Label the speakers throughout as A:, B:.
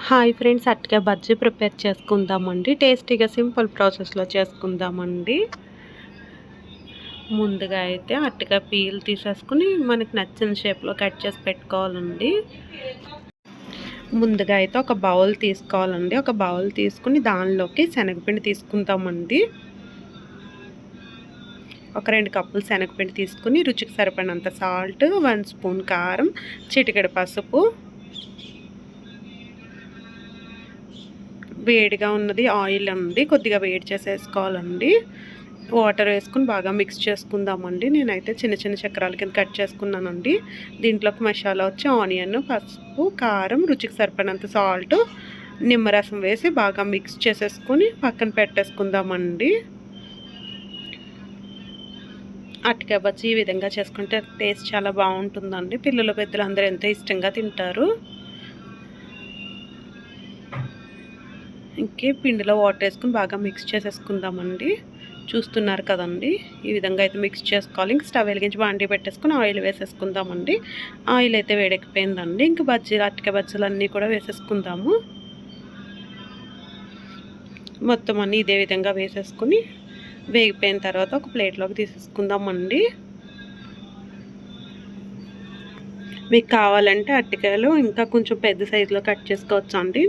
A: Hi friends, అరటికాయ bajji prepare చేసుకుందామండి. టేస్టీగా సింపుల్ ప్రాసెస్లో చేసుకుందామండి. ముందుగా అయితే అరటికాయ పీల్ తీసేసుకుని మనకి నచ్చిన షేప్లో కట్ చేసి పెట్టుకోవాలండి. ముందుగా అయితే ఒక బౌల్ తీసుకోవాలండి. ఒక బౌల్ తీసుకుని దానిలోకి శనగపిండి తీసుకుందామండి. ఒక 2 కప్పులు శనగపిండి తీసుకుని రుచికి సరిపడినంత సాల్ట్, 1 స్పూన్ కారం, చిటికెడు పసుపు, వేడిగా ఉన్నది ఆయిల్ ఉంది, కొద్దిగా వేడి చేసేసుకోవాలండి. వాటర్ వేసుకుని బాగా మిక్స్ చేసుకుందామండి. నేనైతే చిన్న చిన్న చక్రాల కింద కట్ చేసుకున్నానండి. దీంట్లోకి మసాలా వచ్చి ఆనియన్, పసుపు, కారం, రుచికి సరిపడినంత సాల్ట్, నిమ్మరసం వేసి బాగా మిక్స్ చేసేసుకుని పక్కన పెట్టేసుకుందామండి. అరటికాయ బజ్జీ ఈ విధంగా చేసుకుంటే టేస్ట్ చాలా బాగుంటుందండి. పిల్లలు పెద్దలు అందరూ ఎంతో ఇష్టంగా తింటారు. ఇంకే పిండిలో వాటర్ వేసుకుని బాగా మిక్స్ చేసేసుకుందామండి. చూస్తున్నారు కదండి, ఈ విధంగా అయితే మిక్స్ చేసుకోవాలి. ఇంక స్టవ్ వెలిగించి బాండీ పెట్టేసుకుని ఆయిల్ వేసేసుకుందామండి. ఆయిల్ అయితే వేడెక్కిపోయిందండి. ఇంక బజ్జీలు, అరటికాయ బజ్జీలు అన్నీ కూడా వేసేసుకుందాము. మొత్తం అన్నీ ఇదే విధంగా వేసేసుకుని వేగిపోయిన తర్వాత ఒక ప్లేట్లోకి తీసేసుకుందామండి. మీకు కావాలంటే అరటికాయలు ఇంకా కొంచెం పెద్ద సైజులో కట్ చేసుకోవచ్చు అండి.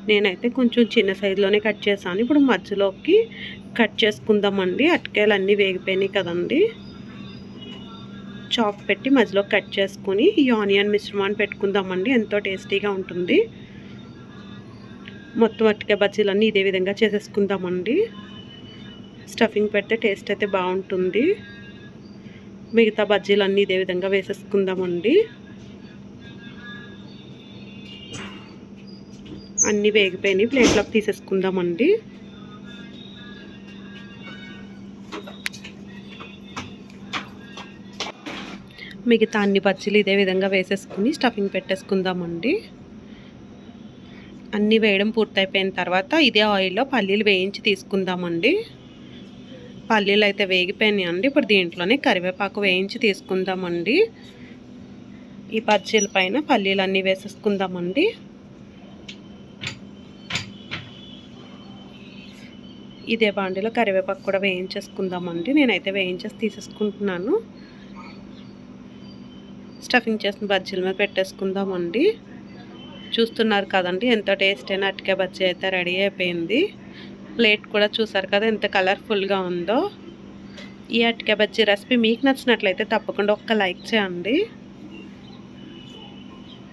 A: నేనైతే కొంచెం చిన్న సైజులోనే కట్ చేశాను. ఇప్పుడు మధ్యలోకి కట్ చేసుకుందామండి. అరటికాయలు అన్నీ వేగిపోయినాయి కదండి. చాక్ పెట్టి మధ్యలో కట్ చేసుకుని ఈ ఆనియన్ మిశ్రమాన్ని పెట్టుకుందామండి. ఎంతో టేస్టీగా ఉంటుంది. మొత్తం అరటికాయ బజ్జీలన్నీ ఇదే విధంగా చేసేసుకుందామండి. స్టఫింగ్ పెడితే టేస్ట్ అయితే బాగుంటుంది. మిగతా బజ్జీలన్నీ ఇదే విధంగా వేసేసుకుందామండి. అన్నీ వేగిపోయినాయి, ప్లేట్లోకి తీసేసుకుందామండి. మిగతా అన్ని బజ్జీలు ఇదే విధంగా వేసేసుకుని స్టఫింగ్ పెట్టేసుకుందామండి. అన్నీ వేయడం పూర్తయిపోయిన తర్వాత ఇదే ఆయిల్లో పల్లీలు వేయించి తీసుకుందామండి. పల్లీలు అయితే వేగిపోయినాయి అండి. ఇప్పుడు దీంట్లోనే కరివేపాకు వేయించి తీసుకుందామండి. ఈ బజ్జీల పైన పల్లీలు అన్నీ వేసేసుకుందామండి. ఇదే బాండీలో కరివేపాకు కూడా వేయించేసుకుందామండి. నేనైతే వేయించేసి తీసేసుకుంటున్నాను. స్టఫింగ్ చేసిన బజ్జీల మీద పెట్టేసుకుందామండి. చూస్తున్నారు కదండి, ఎంతో టేస్ట్ అయిన అరటికాయ బజ్జీ అయితే రెడీ అయిపోయింది. ప్లేట్ కూడా చూసారు కదా ఎంత కలర్ఫుల్గా ఉందో. ఈ అరటికాయ బజ్జీ రెసిపీ మీకు నచ్చినట్లయితే తప్పకుండా ఒక్క లైక్ చేయండి.